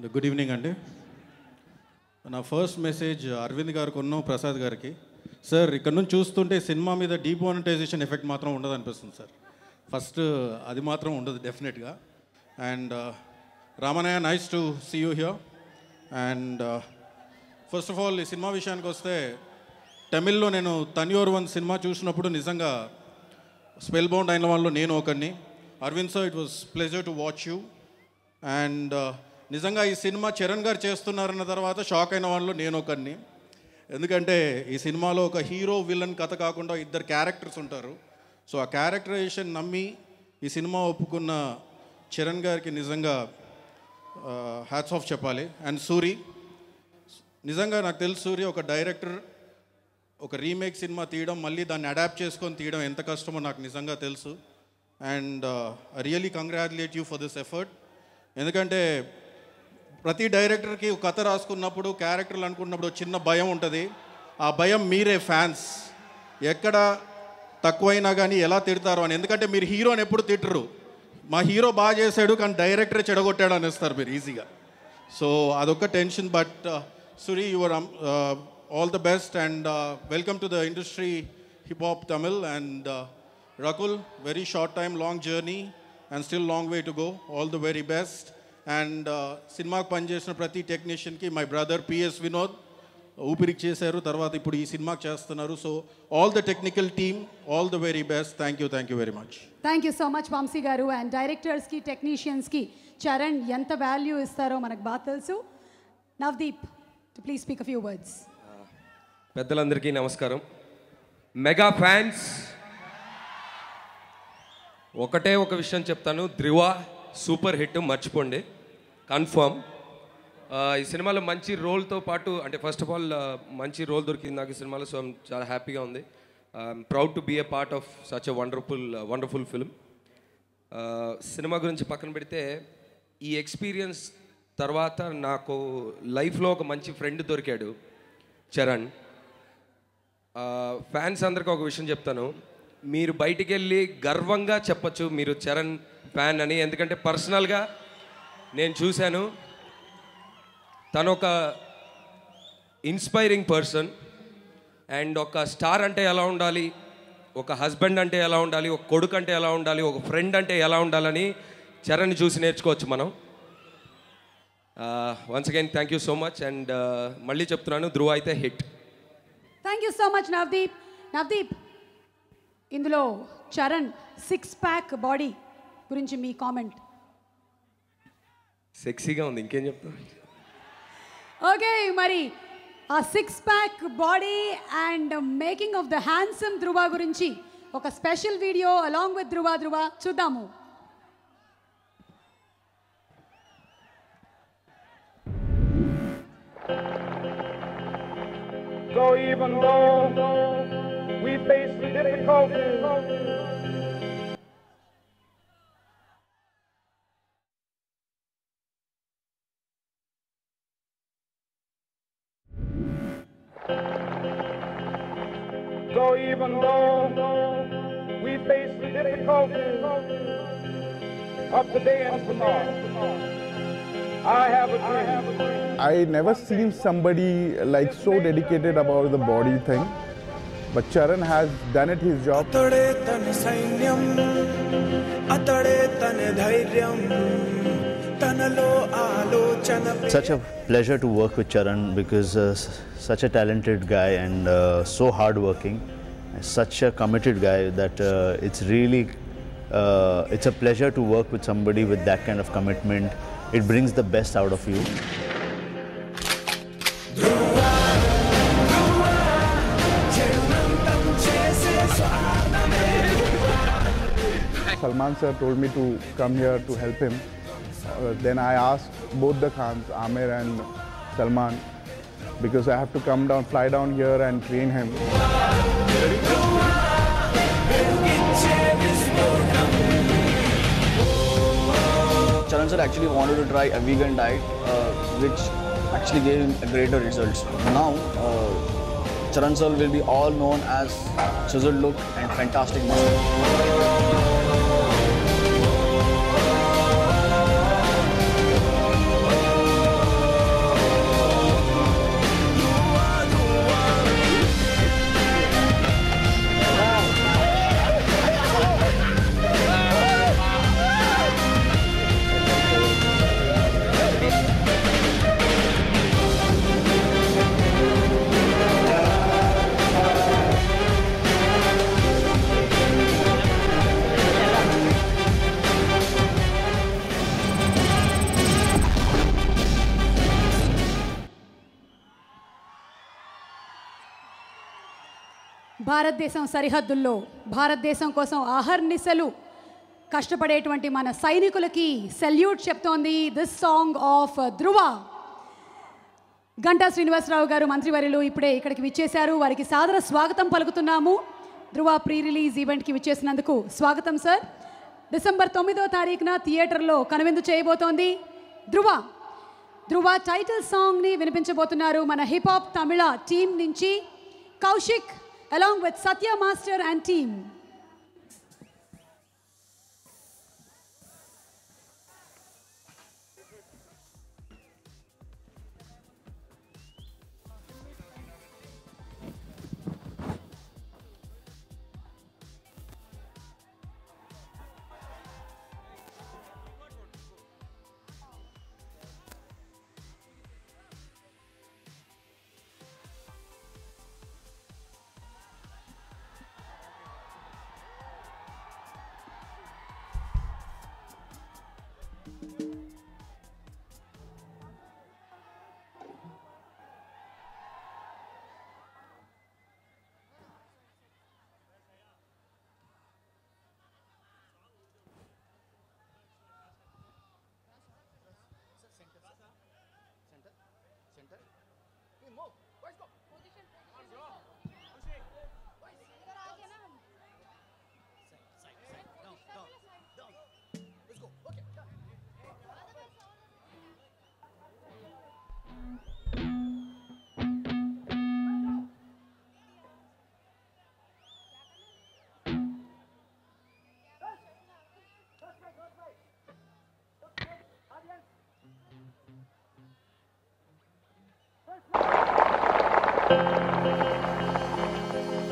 Good evening అండి. నా first message Arvind గారికి ఉన్న ప్రసాద్ గారికి. సార్, ఇక్కడ నుంచి చూస్తుంటే సినిమా మీద డీమానిటైజేషన్ ఎఫెక్ట్ మాత్రం ఉండదు అనిపిస్తుంది సార్. ఫస్ట్ అది మాత్రం ఉండదు డెఫినెట్గా. And Ramanayya, nice to see you here. And first of all ఈ సినిమా విషయానికి వస్తే, తమిళ్లో నేను తన్యోర్ వన్ సినిమా చూసినప్పుడు నిజంగా స్పెల్ బౌండ్ అయిన వాళ్ళు నేను ఒకరిని. Arvind sir, it was pleasure to watch you. And నిజంగా ఈ సినిమా చరణ్ గారు చేస్తున్నారన్న తర్వాత షాక్ అయిన వాళ్ళు నేను ఒకరిని. ఎందుకంటే ఈ సినిమాలో ఒక హీరో విలన్ కథ కాకుండా ఇద్దరు క్యారెక్టర్స్ ఉంటారు. సో ఆ క్యారెక్టరైజేషన్ నమ్మి ఈ సినిమా ఒప్పుకున్న చరణ్ గారికి నిజంగా హ్యాట్స్ ఆఫ్ చెప్పాలి. అండ్ సూరి, నిజంగా నాకు తెలుసు సూరి ఒక డైరెక్టర్ ఒక రీమేక్ సినిమా తీయడం, మళ్ళీ దాన్ని అడాప్ట్ చేసుకొని తీయడం ఎంత కష్టమో నాకు నిజంగా తెలుసు. And I really congratulate you for this effort. ఎందుకంటే ప్రతి డైరెక్టర్కి ఒక కథ రాసుకున్నప్పుడు, క్యారెక్టర్లు అనుకున్నప్పుడు చిన్న భయం ఉంటుంది. ఆ భయం మీరే ఫ్యాన్స్ ఎక్కడ తక్కువైనా కానీ ఎలా తిడతారు అని. ఎందుకంటే మీరు హీరోని ఎప్పుడు తిట్టరు, మా హీరో బాగా చేశాడు కానీ డైరెక్టరే చెడగొట్టాడు అనేస్తారు మీరు ఈజీగా. సో అదొక tension. But Suri, your all the best and welcome to the industry hip hop Tamil. And Rakul, very short time, long journey and still long way to go. All the very best. And సినిమాకి పనిచేసిన ప్రతి టెక్నీషియన్కి, my brother PS Vinod ఊపిరికి చేశారు, తర్వాత ఇప్పుడు ఈ సినిమాకి చేస్తున్నారు. So all the technical team, all the very best. Thank you very much. Thank you so much Vamsi గారు. అండ్ డైరెక్టర్స్కి, టెక్నీషియన్స్కి చరణ్ ఎంత వాల్యూ ఇస్తారో మనకు బాగా తెలుసు. Navdeep, please speak a few words. పెద్దలందరికీ నమస్కారం. మెగా ఫ్యాన్స్, ఒకటే ఒక విషయం చెప్తాను, ధ్రువ సూపర్ హిట్, మర్చిపోండి, కన్ఫర్మ్. ఈ సినిమాలో మంచి రోల్తో పాటు, అంటే ఫస్ట్ ఆఫ్ ఆల్ మంచి రోల్ దొరికింది నాకు ఈ సినిమాలో. సో చాలా హ్యాపీగా ఉంది. Proud to be a part of such a wonderful film. Cinema గురించి పక్కన పెడితే, ఈ ఎక్స్పీరియన్స్ తర్వాత నాకు లైఫ్లో ఒక మంచి ఫ్రెండ్ దొరికాడు, చరణ్. ఫ్యాన్స్ అందరికీ ఒక విషయం చెప్తాను, మీరు బయటికి వెళ్ళి గర్వంగా చెప్పచ్చు మీరు చరణ్ ఫ్యాన్ అని. ఎందుకంటే పర్సనల్గా నేను చూశాను, తను ఒక ఇన్స్పైరింగ్ పర్సన్. అండ్ ఒక స్టార్ అంటే ఎలా ఉండాలి, ఒక హస్బెండ్ అంటే ఎలా ఉండాలి, ఒక కొడుకు అంటే ఎలా ఉండాలి, ఒక ఫ్రెండ్ అంటే ఎలా ఉండాలని చరణ్ చూసి నేర్చుకోవచ్చు మనం. Once again thank you so much. And మళ్ళీ చెప్తున్నాను, ధ్రువ అయితే hit. Thank you so much Navdeep. Navdeep, ఇందులో చరణ్ 6-pack బాడీ గురించి మీ కామెంట్. సెక్సీగా ఉంది, ఇంకేం చెప్తాను. ఓకే, మరి ఆ 6-pack body and making of the handsome Dhruva గురించి ఒక special video along with Dhruva చూద్దాము. So even though we face the difficulties, so even though we face the difficulties of today and tomorrow, I have a dream. I never seen somebody like so dedicated about the body thing, but Charan has done it his job. Atade tan sainyam, atade tan dhairyam, tanalo alochana. Such a pleasure to work with Charan because such a talented guy and so hardworking, such a committed guy that it's really it's a pleasure to work with somebody with that kind of commitment. It brings the best out of you. Salman sir told me to come here to help him. Then I asked both the Khans, Aamir and Salman, because I have to come down, fly down here and train him. Charan sir actually wanted to try a vegan diet, which actually gave him greater results. Now, Charan sir will be all known as chiseled look and fantastic muscle. భారతదేశం సరిహద్దుల్లో భారతదేశం కోసం అహర్నిశలు కష్టపడేటువంటి మన సైనికులకి salute చెప్తోంది this song of ధ్రువ. గంటా శ్రీనివాసరావు గారు మంత్రివర్యులు ఇప్పుడే ఇక్కడికి విచ్చేశారు. వారికి సాదర స్వాగతం పలుకుతున్నాము. ధ్రువ ప్రీ రిలీజ్ ఈవెంట్కి విచ్చేసినందుకు స్వాగతం సార్. డిసెంబర్ 9వ తారీఖున థియేటర్లో కనువిందు చేయబోతోంది ధ్రువ. ధ్రువ టైటిల్ సాంగ్ని వినిపించబోతున్నారు మన హిప్ హాప్ తమిళ టీం నుంచి Kaushik along with Satya Master and team.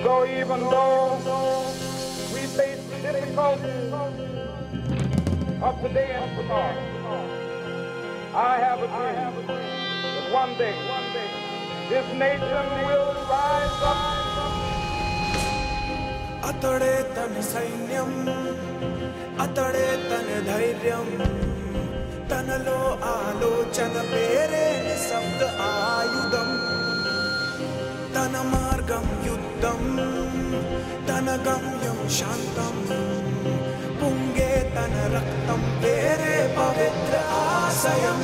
So even though we face the difficulties of today and tomorrow, I have a dream that one day this nation will rise up. అతడే తన సైన్యం అతడే తన ధైర్యం తనలో ఆలోచన పేరే నిశ్శబ్ద ఆయుధం తన మార్గం యుద్ధం తన గమ్యం శాంతం పొంగే తన రక్తం పేరే పవిత్ర ఆశయం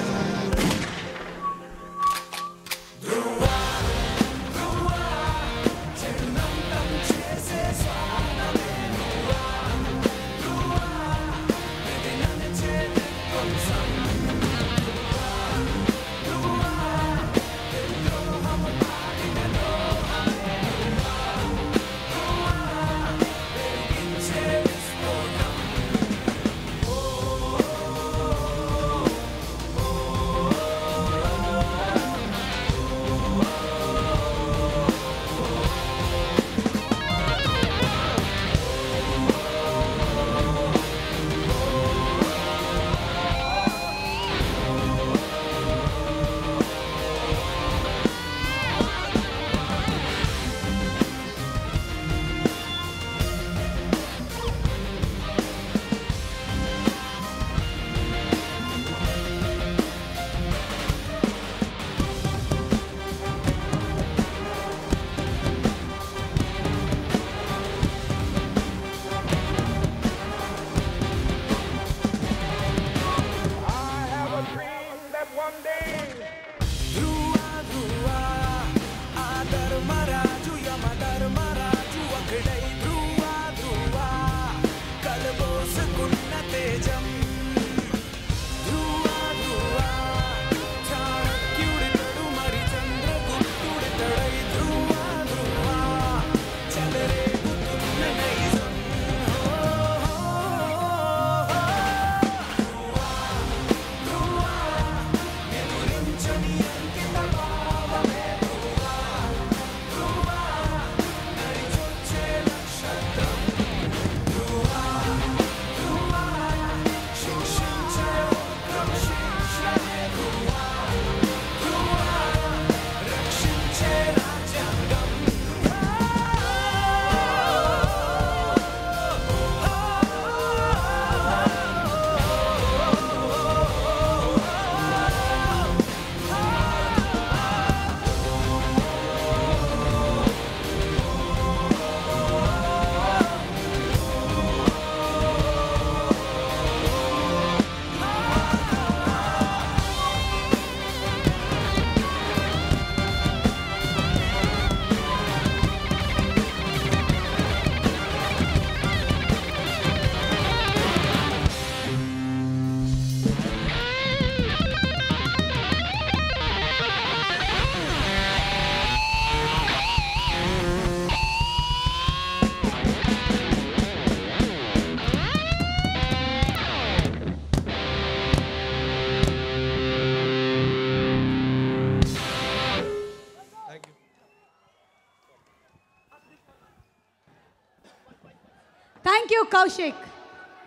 you, Kaushik.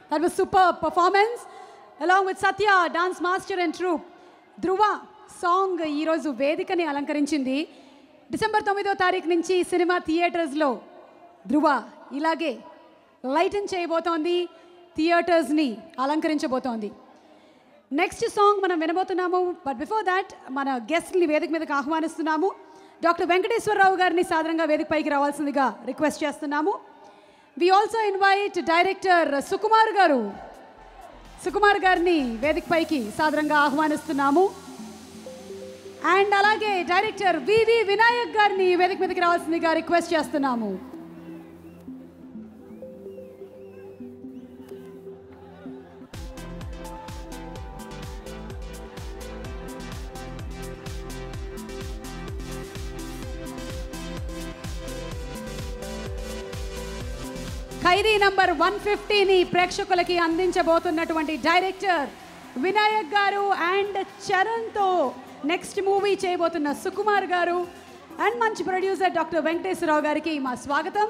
That was superb performance. Along with Satya, dance master and troupe. Dhruva song ఈరోజు వేదికని అలంకరించింది. డిసెంబర్ 9వ తారీఖు నుంచి సినిమా థియేటర్స్లో ధృవ ఇలాగే లైటన్ చేయబోతోంది, థియేటర్స్ని అలంకరించబోతోంది. నెక్స్ట్ సాంగ్ మనం వినబోతున్నాము. బట్ బిఫోర్ దాట్ మన గెస్ట్ని వేదిక మీదకి ఆహ్వానిస్తున్నాము. డాక్టర్ వెంకటేశ్వరరావు గారిని సాధారణంగా వేదికపైకి రావాల్సిందిగా రిక్వెస్ట్ చేస్తున్నాము. We also invite director Sukumar గారిని వేదికపైకి సాధారణంగా ఆహ్వానిస్తున్నాము. అండ్ అలాగే డైరెక్టర్ వివి వినాయక్ గారిని వేదిక మీదకి రావాల్సిందిగా రిక్వెస్ట్ చేస్తున్నాము. ఖైదీ నంబర్ 150ని ప్రేక్షకులకి అందించబోతున్నటువంటి డైరెక్టర్ వినాయక్ గారు అండ్ చరణ్తో నెక్స్ట్ మూవీ చేయబోతున్న సుకుమార్ గారు అండ్ మంచి ప్రొడ్యూసర్ డాక్టర్ వెంకటేశ్వరరావు గారికి మా స్వాగతం.